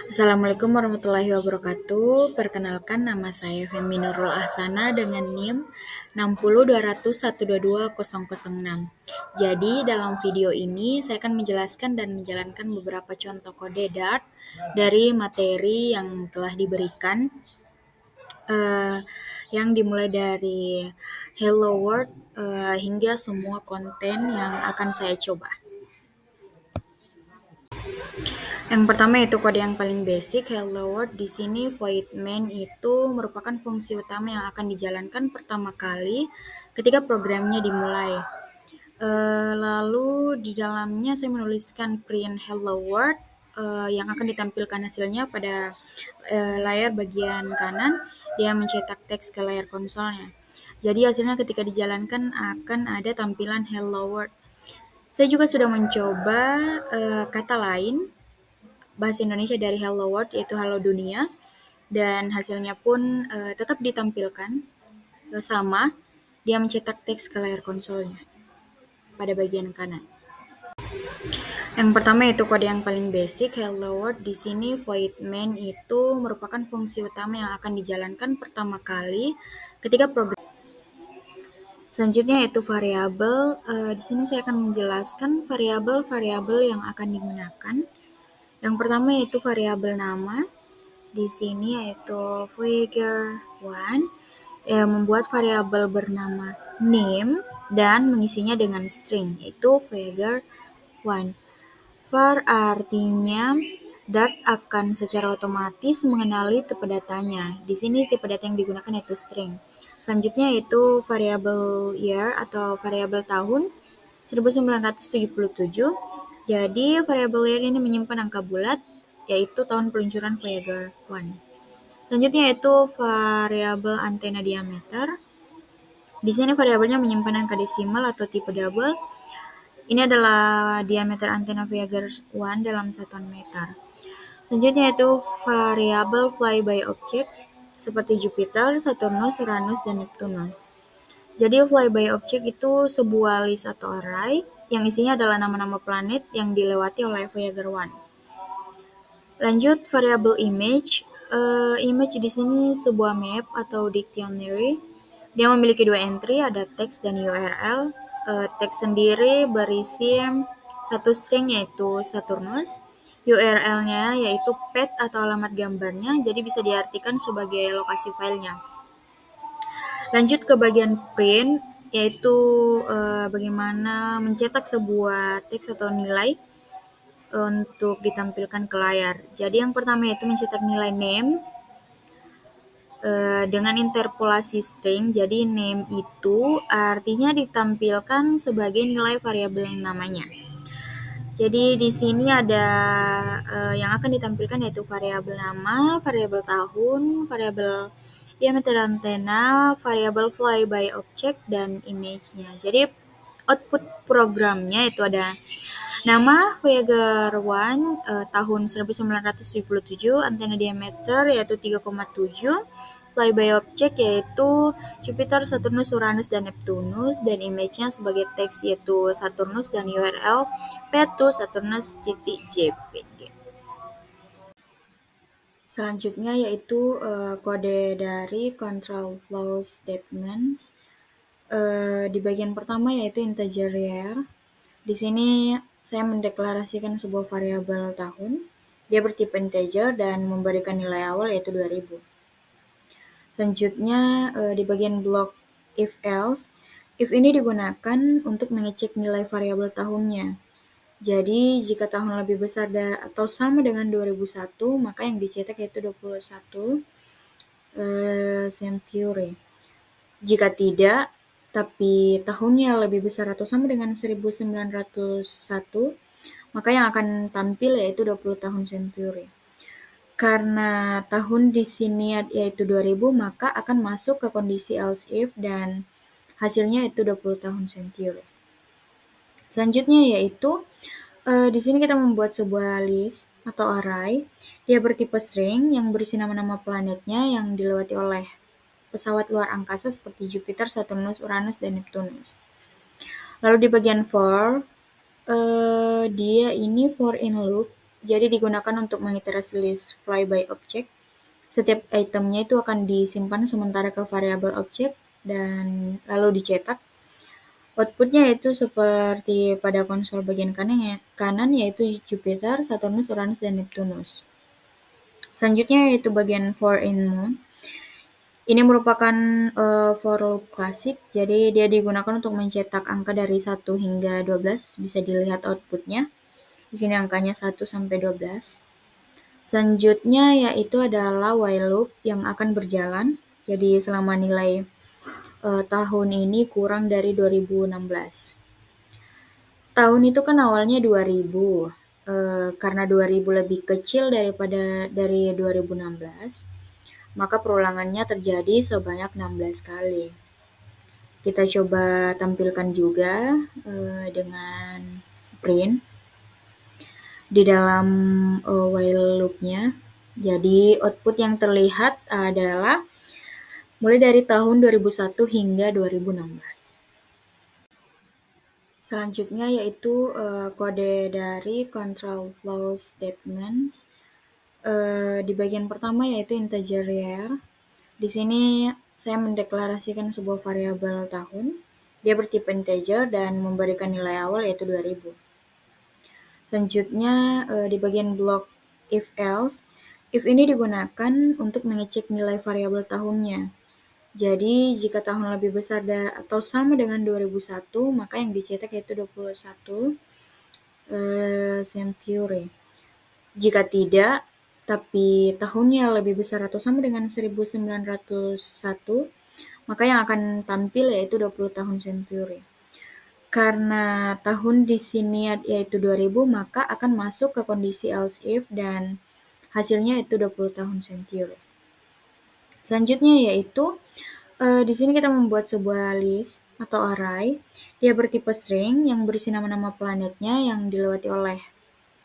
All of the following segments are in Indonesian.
Assalamualaikum warahmatullahi wabarakatuh. Perkenalkan, nama saya Femi Nurul Ahsana dengan NIM 602011220006. Jadi, dalam video ini saya akan menjelaskan dan menjalankan beberapa contoh kode Dart dari materi yang telah diberikan, yang dimulai dari Hello World hingga semua konten yang akan saya coba. Yang pertama itu kode yang paling basic, hello world. Di sini void main itu merupakan fungsi utama yang akan dijalankan pertama kali ketika programnya dimulai. Lalu di dalamnya saya menuliskan print hello world yang akan ditampilkan hasilnya pada layar bagian kanan. Dia mencetak teks ke layar konsolnya. Jadi hasilnya ketika dijalankan akan ada tampilan hello world. Saya juga sudah mencoba kata lain bahasa Indonesia dari Hello World, yaitu Halo Dunia, dan hasilnya pun tetap ditampilkan sama, dia mencetak teks ke layar konsolnya pada bagian kanan. Yang pertama itu kode yang paling basic, Hello World. Di sini void main itu merupakan fungsi utama yang akan dijalankan pertama kali ketika program. Selanjutnya itu variabel. Di sini saya akan menjelaskan variabel-variabel yang akan digunakan. Yang pertama yaitu variabel nama. Di sini yaitu Voyager1 membuat variabel bernama name dan mengisinya dengan string, yaitu Voyager1. Var artinya Dart akan secara otomatis mengenali tipe datanya. Di sini tipe data yang digunakan yaitu string. Selanjutnya yaitu variabel year atau variabel tahun 1977. Jadi variabel year ini menyimpan angka bulat, yaitu tahun peluncuran Voyager 1. Selanjutnya yaitu variabel antena diameter. Di sini variabelnya menyimpan angka desimal atau tipe double. Ini adalah diameter antena Voyager 1 dalam satuan meter. Selanjutnya yaitu variabel flyby object seperti Jupiter, Saturnus, Uranus, dan Neptunus. Jadi flyby object itu sebuah list atau array yang isinya adalah nama-nama planet yang dilewati oleh Voyager 1. Lanjut variabel image. Image di sini sebuah map atau dictionary. Dia memiliki dua entry, ada teks dan URL. Teks sendiri berisi satu string yaitu Saturnus. URL-nya yaitu path atau alamat gambarnya, jadi bisa diartikan sebagai lokasi filenya. Lanjut ke bagian print, yaitu bagaimana mencetak sebuah teks atau nilai untuk ditampilkan ke layar. Jadi yang pertama yaitu mencetak nilai name dengan interpolasi string. Jadi name itu artinya ditampilkan sebagai nilai variabel namanya. Jadi di sini ada yang akan ditampilkan yaitu variabel nama, variabel tahun, variabel diameter antena, variabel flyby object, dan image-nya. Jadi output programnya itu ada nama Voyager 1 tahun 1977, antena diameter yaitu 3,7, flyby object yaitu Jupiter, Saturnus, Uranus, dan Neptunus, dan image-nya sebagai teks yaitu Saturnus dan URL p2 saturnus.jpg. Selanjutnya yaitu kode dari control flow statements. Di bagian pertama yaitu integer year. Di sini saya mendeklarasikan sebuah variabel tahun. Dia bertipe integer dan memberikan nilai awal yaitu 2000. Selanjutnya di bagian blok if else. If ini digunakan untuk mengecek nilai variabel tahunnya. Jadi jika tahun lebih besar atau sama dengan 2001, maka yang dicetak yaitu 21 century. Jika tidak, tapi tahunnya lebih besar atau sama dengan 1901, maka yang akan tampil yaitu 20 tahun century. Karena tahun di sini yaitu 2000, maka akan masuk ke kondisi else if dan hasilnya itu 20 tahun century. Selanjutnya yaitu di sini kita membuat sebuah list atau array. Dia bertipe string yang berisi nama-nama planetnya yang dilewati oleh pesawat luar angkasa seperti Jupiter, Saturnus, Uranus, dan Neptunus. Lalu di bagian for, dia ini for in loop. jadi digunakan untuk mengiterasi list flyby object. Setiap itemnya itu akan disimpan sementara ke variabel objek dan lalu dicetak. Outputnya itu seperti pada konsol bagian kanan yaitu Jupiter, Saturnus, Uranus, dan Neptunus. Selanjutnya yaitu bagian for in moon. Ini merupakan for loop klasik, jadi dia digunakan untuk mencetak angka dari 1 hingga 12, bisa dilihat outputnya. Di sini angkanya 1 sampai 12. Selanjutnya yaitu adalah while loop yang akan berjalan, jadi selama nilai tahun ini kurang dari 2016. Tahun itu kan awalnya 2000, karena 2000 lebih kecil dari 2016, maka perulangannya terjadi sebanyak 16 kali. Kita coba tampilkan juga dengan print di dalam while loop-nya. Jadi output yang terlihat adalah mulai dari tahun 2001 hingga 2016. Selanjutnya yaitu kode dari control flow statements. Di bagian pertama yaitu integer year. Di sini saya mendeklarasikan sebuah variabel tahun. Dia bertipe integer dan memberikan nilai awal yaitu 2000. Selanjutnya di bagian blok if else. If ini digunakan untuk mengecek nilai variabel tahunnya. Jadi jika tahun lebih besar atau sama dengan 2001, maka yang dicetak yaitu 21 century. Jika tidak, tapi tahunnya lebih besar atau sama dengan 1901, maka yang akan tampil yaitu 20 tahun century. Karena tahun di sini yaitu 2000, maka akan masuk ke kondisi else if dan hasilnya yaitu 20 tahun century. Selanjutnya yaitu di sini kita membuat sebuah list atau array. Dia bertipe string yang berisi nama-nama planetnya yang dilewati oleh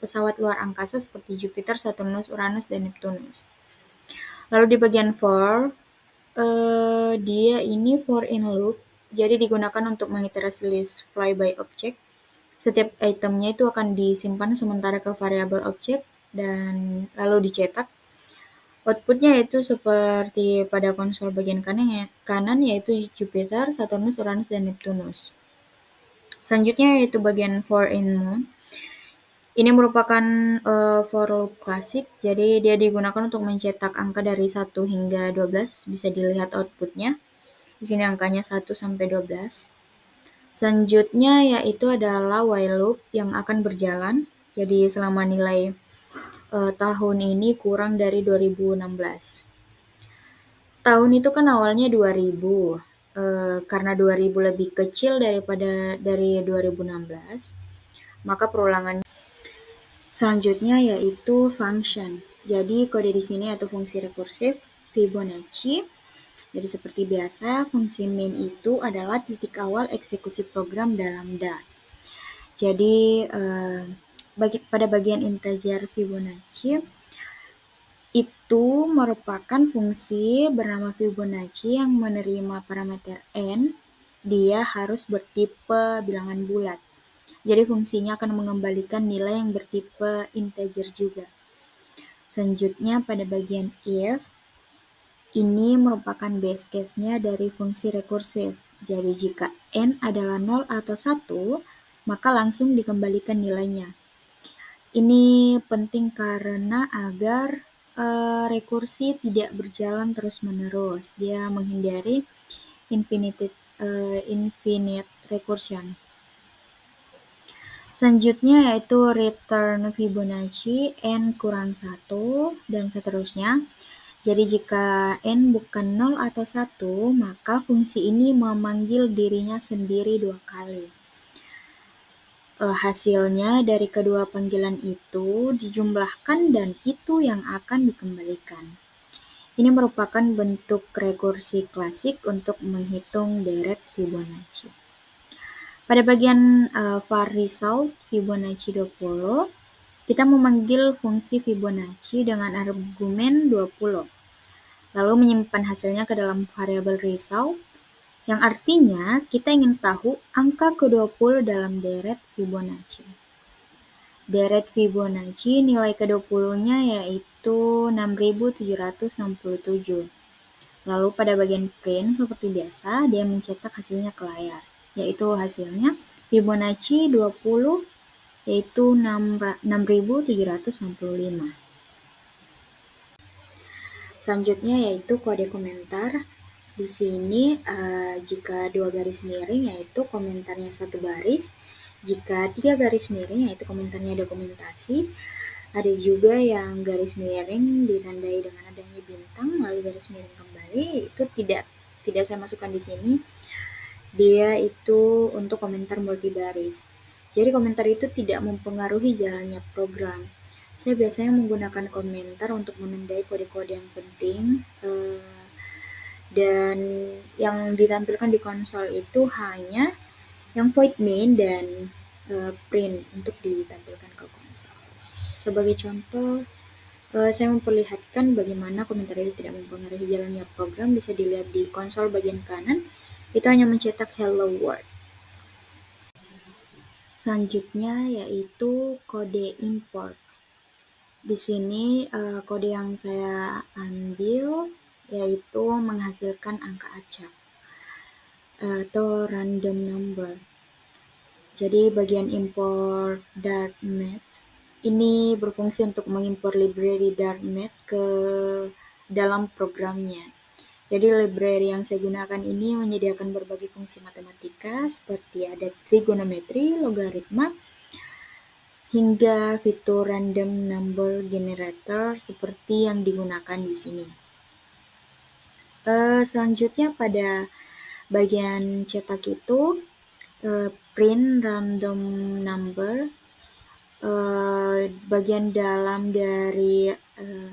pesawat luar angkasa seperti Jupiter, Saturnus, Uranus, dan Neptunus. Lalu di bagian for, dia ini for in loop, jadi digunakan untuk mengiterasi list flyby object. Setiap itemnya itu akan disimpan sementara ke variabel objek dan lalu dicetak. Outputnya itu seperti pada konsol bagian kanan yaitu Jupiter, Saturnus, Uranus, dan Neptunus. Selanjutnya yaitu bagian for in moon. Ini merupakan for loop klasik, jadi dia digunakan untuk mencetak angka dari 1 hingga 12, bisa dilihat outputnya. Di sini angkanya 1 sampai 12. Selanjutnya yaitu adalah while loop yang akan berjalan, jadi selama nilai tahun ini kurang dari 2016. Tahun itu kan awalnya 2000, karena 2000 lebih kecil dari 2016, maka perulangan. Selanjutnya yaitu function. Jadi kode di sini yaitu fungsi rekursif Fibonacci. Jadi seperti biasa, fungsi main itu adalah titik awal eksekusi program dalam Dart. Jadi pada bagian integer Fibonacci, itu merupakan fungsi bernama Fibonacci yang menerima parameter n. Dia harus bertipe bilangan bulat. Jadi fungsinya akan mengembalikan nilai yang bertipe integer juga. Selanjutnya pada bagian if, ini merupakan base case-nya dari fungsi rekursif. Jadi jika n adalah 0 atau 1, maka langsung dikembalikan nilainya. Ini penting karena agar rekursi tidak berjalan terus-menerus. Dia menghindari infinite recursion. Selanjutnya yaitu return Fibonacci n kurang 1 dan seterusnya. Jadi jika n bukan 0 atau 1, maka fungsi ini memanggil dirinya sendiri 2 kali. Hasilnya dari kedua panggilan itu dijumlahkan dan itu yang akan dikembalikan. Ini merupakan bentuk rekursi klasik untuk menghitung deret Fibonacci. Pada bagian var result Fibonacci 20, kita memanggil fungsi Fibonacci dengan argumen 20, lalu menyimpan hasilnya ke dalam variabel result, yang artinya kita ingin tahu angka ke-20 dalam deret Fibonacci. Deret Fibonacci nilai ke-20-nya yaitu 6.767. Lalu pada bagian print seperti biasa dia mencetak hasilnya ke layar, yaitu hasilnya Fibonacci 20 yaitu 6.765. Selanjutnya yaitu kode komentar. Di sini jika 2 garis miring yaitu komentarnya 1 baris, jika 3 garis miring yaitu komentarnya dokumentasi. Ada juga yang garis miring ditandai dengan adanya bintang lalu garis miring kembali, itu tidak saya masukkan di sini. Dia itu untuk komentar multibaris. Jadi komentar itu tidak mempengaruhi jalannya program. Saya biasanya menggunakan komentar untuk menandai kode-kode yang penting, dan yang ditampilkan di konsol itu hanya yang void main dan print untuk ditampilkan ke konsol. Sebagai contoh, saya memperlihatkan bagaimana komentar itu tidak mempengaruhi jalannya program. Bisa dilihat di konsol bagian kanan, itu hanya mencetak hello world. Selanjutnya yaitu kode import. Di sini kode yang saya ambil yaitu menghasilkan angka acak atau random number. Jadi bagian import Dartmath ini berfungsi untuk mengimpor library Dartmath ke dalam programnya. Jadi library yang saya gunakan ini menyediakan berbagai fungsi matematika seperti ada trigonometri, logaritma, hingga fitur random number generator seperti yang digunakan di sini. Selanjutnya pada bagian cetak itu print random number. Bagian dalam dari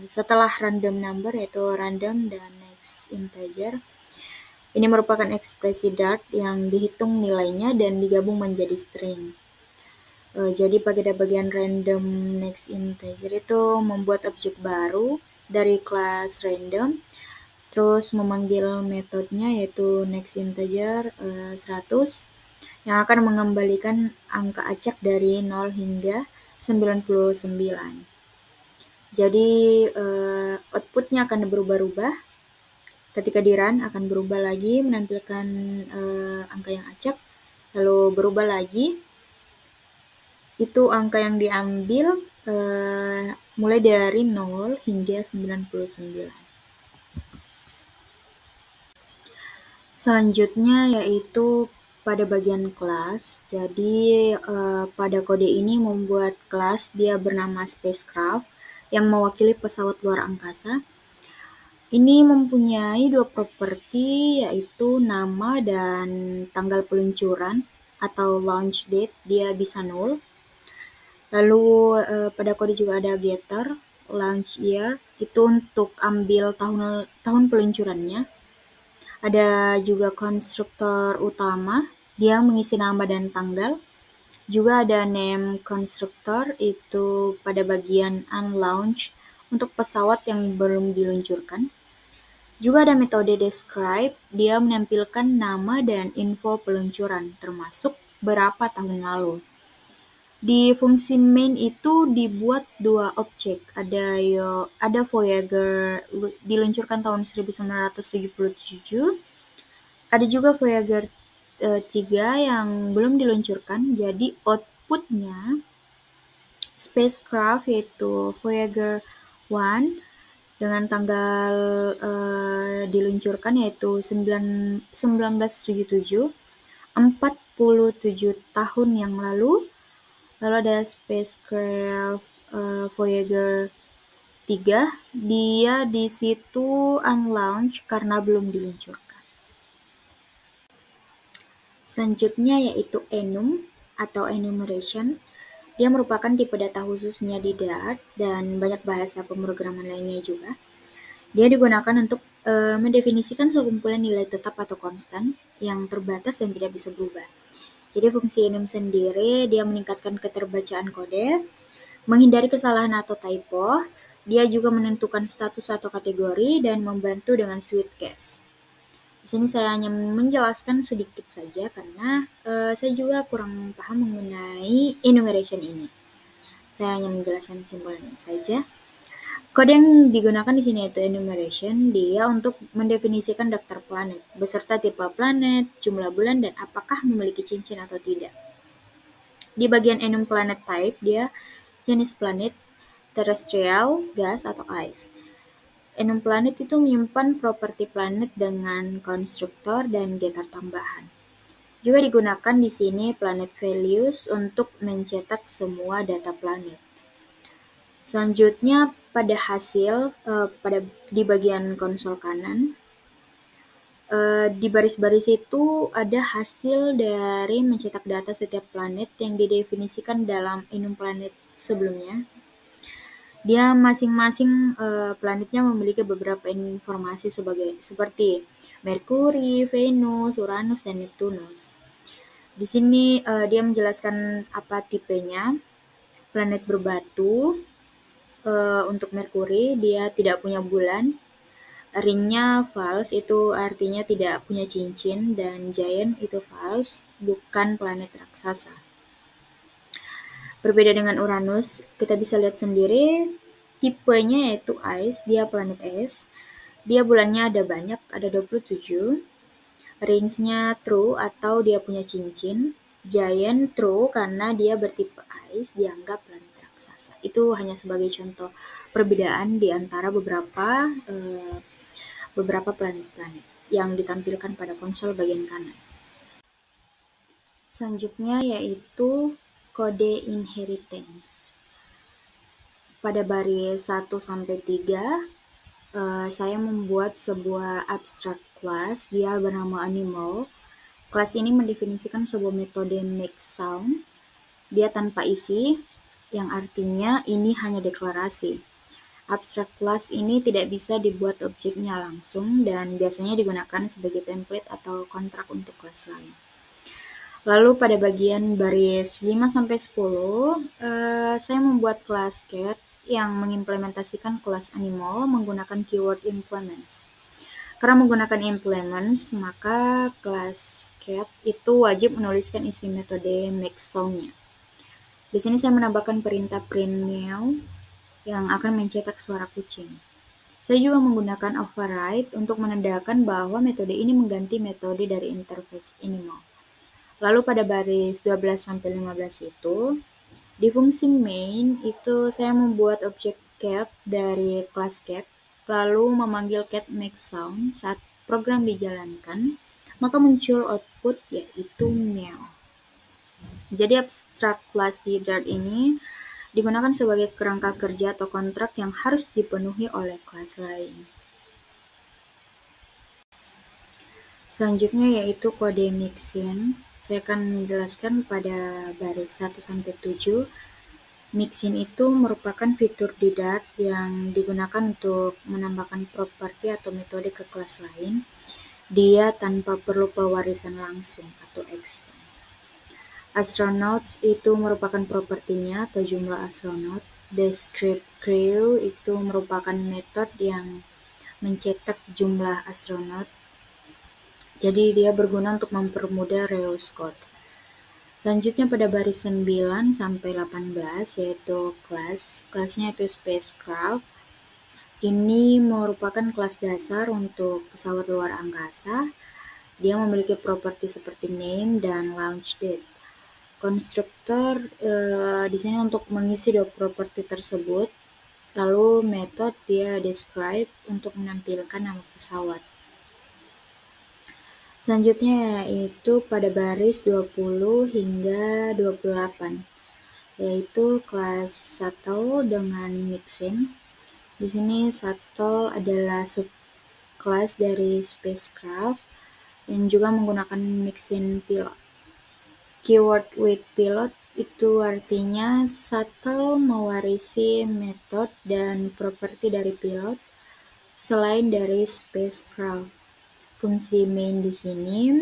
setelah random number yaitu random dan next integer. Ini merupakan ekspresi Dart yang dihitung nilainya dan digabung menjadi string. Jadi pada bagian random next integer itu membuat objek baru dari kelas random, terus memanggil metodenya yaitu next integer 100 yang akan mengembalikan angka acak dari 0 hingga 99. Jadi outputnya akan berubah-ubah. Ketika di run akan berubah lagi menampilkan angka yang acak, lalu berubah lagi. Itu angka yang diambil mulai dari 0 hingga 99. Selanjutnya yaitu pada bagian kelas. Jadi pada kode ini membuat kelas dia bernama spacecraft yang mewakili pesawat luar angkasa. Ini mempunyai 2 properti yaitu nama dan tanggal peluncuran atau launch date, dia bisa null. Lalu pada kode juga ada getter, launch year, itu untuk ambil tahun peluncurannya. Ada juga konstruktor utama, dia mengisi nama dan tanggal. Juga ada name konstruktor, itu pada bagian unlaunch untuk pesawat yang belum diluncurkan. Juga ada metode describe, dia menampilkan nama dan info peluncuran, termasuk berapa tahun lalu. Di fungsi main itu dibuat 2 objek, ada Voyager diluncurkan tahun 1977, ada juga Voyager 3 yang belum diluncurkan, jadi outputnya spacecraft yaitu Voyager 1 dengan tanggal diluncurkan yaitu 1977, 47 tahun yang lalu. Lalu ada spacecraft Voyager 3, dia di situ unlaunch karena belum diluncurkan. Selanjutnya yaitu enum atau enumeration. Dia merupakan tipe data khususnya di Dart dan banyak bahasa pemrograman lainnya juga. Dia digunakan untuk mendefinisikan sekumpulan nilai tetap atau konstan yang terbatas dan tidak bisa berubah. Jadi fungsi enum sendiri dia meningkatkan keterbacaan kode, menghindari kesalahan atau typo. Dia juga menentukan status atau kategori dan membantu dengan switch case. Di sini saya hanya menjelaskan sedikit saja karena saya juga kurang paham mengenai enumeration ini. Saya hanya menjelaskan simbolnya saja. Kode yang digunakan di sini yaitu enumeration, dia untuk mendefinisikan daftar planet, beserta tipe planet, jumlah bulan, dan apakah memiliki cincin atau tidak. Di bagian enum planet type, dia jenis planet, terrestrial, gas, atau ice. Enum planet itu menyimpan properti planet dengan konstruktor dan getter tambahan. Juga digunakan di sini planet values untuk mencetak semua data planet. Selanjutnya pada hasil di bagian konsol kanan, di baris-baris itu ada hasil dari mencetak data setiap planet yang didefinisikan dalam enum planet sebelumnya. Dia masing-masing planetnya memiliki beberapa informasi seperti Merkuri, Venus, Uranus, dan Neptunus. Di sini dia menjelaskan apa tipenya. Planet berbatu, untuk Merkuri dia tidak punya bulan. Ringnya false, itu artinya tidak punya cincin, dan giant itu false, bukan planet raksasa. Berbeda dengan Uranus, kita bisa lihat sendiri tipenya yaitu ice, dia planet es. Dia bulannya ada banyak, ada 27. Ringsnya true atau dia punya cincin. Giant true karena dia bertipe ice, dianggap planet raksasa. Itu hanya sebagai contoh perbedaan di antara beberapa planet-planet yang ditampilkan pada konsol bagian kanan. Selanjutnya yaitu kode inheritance. Pada baris 1 sampai 3, saya membuat sebuah abstract class, dia bernama animal. Kelas ini mendefinisikan sebuah metode make sound, dia tanpa isi, yang artinya ini hanya deklarasi. Abstract class ini tidak bisa dibuat objeknya langsung dan biasanya digunakan sebagai template atau kontrak untuk kelas lain. Lalu pada bagian baris 5 sampai 10, saya membuat kelas cat yang mengimplementasikan kelas animal menggunakan keyword implements. Karena menggunakan implements, maka kelas cat itu wajib menuliskan isi metode make sound-nya. Di sini saya menambahkan perintah print meow yang akan mencetak suara kucing. Saya juga menggunakan override untuk menandakan bahwa metode ini mengganti metode dari interface animal. Lalu pada baris 12 sampai 15 itu, di fungsi main itu saya membuat objek cat dari kelas cat, lalu memanggil cat make sound. Saat program dijalankan, maka muncul output yaitu meow. Jadi abstract class di Dart ini digunakan sebagai kerangka kerja atau kontrak yang harus dipenuhi oleh kelas lain. Selanjutnya yaitu kode mixin. Saya akan menjelaskan pada baris 1 sampai 7. Mixin itu merupakan fitur di Dart yang digunakan untuk menambahkan properti atau metode ke kelas lain. Dia tanpa perlu pewarisan langsung atau extend. Astronauts itu merupakan propertinya atau jumlah astronot. Describe crew itu merupakan metode yang mencetak jumlah astronot. Jadi dia berguna untuk mempermudah reuse code. Selanjutnya pada baris 9 sampai 18 yaitu kelasnya itu spacecraft. Ini merupakan kelas dasar untuk pesawat luar angkasa. Dia memiliki properti seperti name dan launch date. Konstruktor di sini untuk mengisi dua properti tersebut. Lalu metode dia describe untuk menampilkan nama pesawat. Selanjutnya yaitu pada baris 20 hingga 28 yaitu kelas shuttle dengan mixin. Di sini shuttle adalah subkelas dari spacecraft yang juga menggunakan mixin pilot. Keyword with pilot itu artinya shuttle mewarisi metode dan properti dari pilot selain dari spacecraft. Fungsi main di sini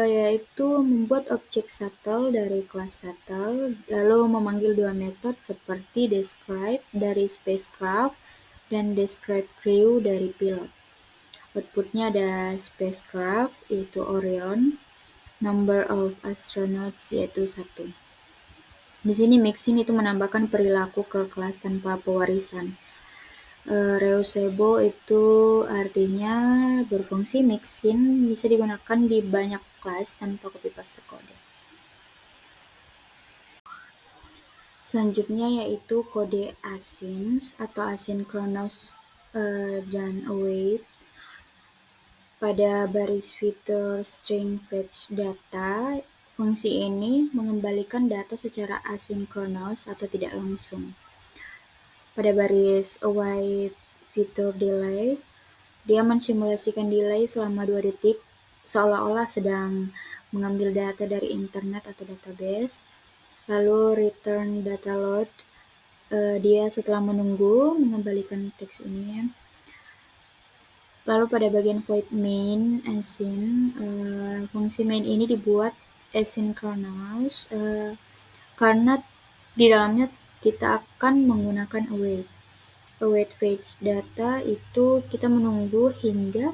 yaitu membuat objek shuttle dari kelas shuttle, lalu memanggil dua metode seperti describe dari spacecraft dan describe crew dari pilot. Outputnya ada spacecraft yaitu Orion, number of astronauts yaitu 1. Di sini mixin itu menambahkan perilaku ke kelas tanpa pewarisan. Reusable itu artinya berfungsi. Mixin bisa digunakan di banyak kelas tanpa copy paste kode. Selanjutnya yaitu kode async atau asynchronous dan await. Pada baris fitur string fetch data, fungsi ini mengembalikan data secara asinkronus atau tidak langsung. Pada baris await fitur delay, dia mensimulasikan delay selama 2 detik seolah-olah sedang mengambil data dari internet atau database. Lalu return data load, dia setelah menunggu mengembalikan teks ini. Lalu pada bagian void main async, fungsi main ini dibuat asynchronous karena di dalamnya kita akan menggunakan await. Await fetch data itu kita menunggu hingga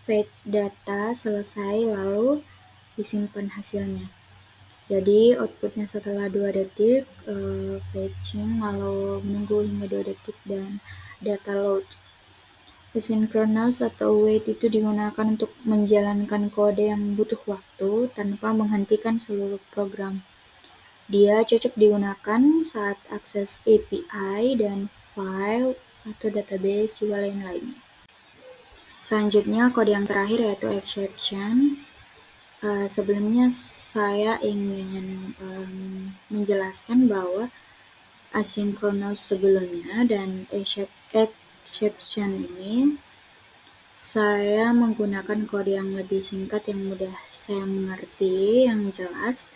fetch data selesai lalu disimpan hasilnya. Jadi outputnya setelah 2 detik fetching, lalu menunggu hingga 2 detik dan data load. Asynchronous atau await itu digunakan untuk menjalankan kode yang butuh waktu tanpa menghentikan seluruh program. Dia cocok digunakan saat akses API dan file atau database juga lain-lainnya. Selanjutnya kode yang terakhir yaitu exception. Sebelumnya saya ingin menjelaskan bahwa asynchronous sebelumnya dan exception ini saya menggunakan kode yang lebih singkat, yang mudah saya mengerti, yang jelas.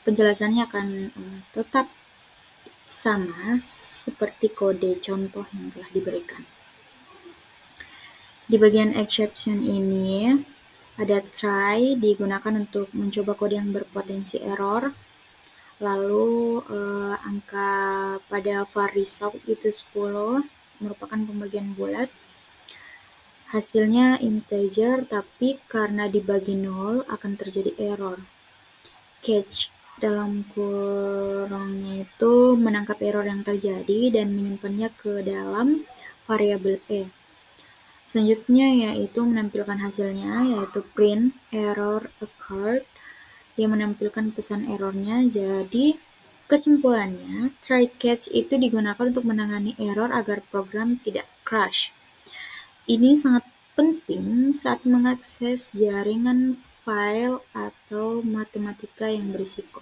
Penjelasannya akan tetap sama seperti kode contoh yang telah diberikan. Di bagian exception ini ada try, digunakan untuk mencoba kode yang berpotensi error. Lalu angka pada var result itu 10, merupakan pembagian bulat. Hasilnya integer, tapi karena dibagi 0 akan terjadi error. Catch dalam kurungnya itu menangkap error yang terjadi dan menyimpannya ke dalam variabel E. Selanjutnya yaitu menampilkan hasilnya, yaitu print error occurred. Dia menampilkan pesan errornya. Jadi kesimpulannya, try catch itu digunakan untuk menangani error agar program tidak crash. Ini sangat penting saat mengakses jaringan file atau matematika yang berisiko.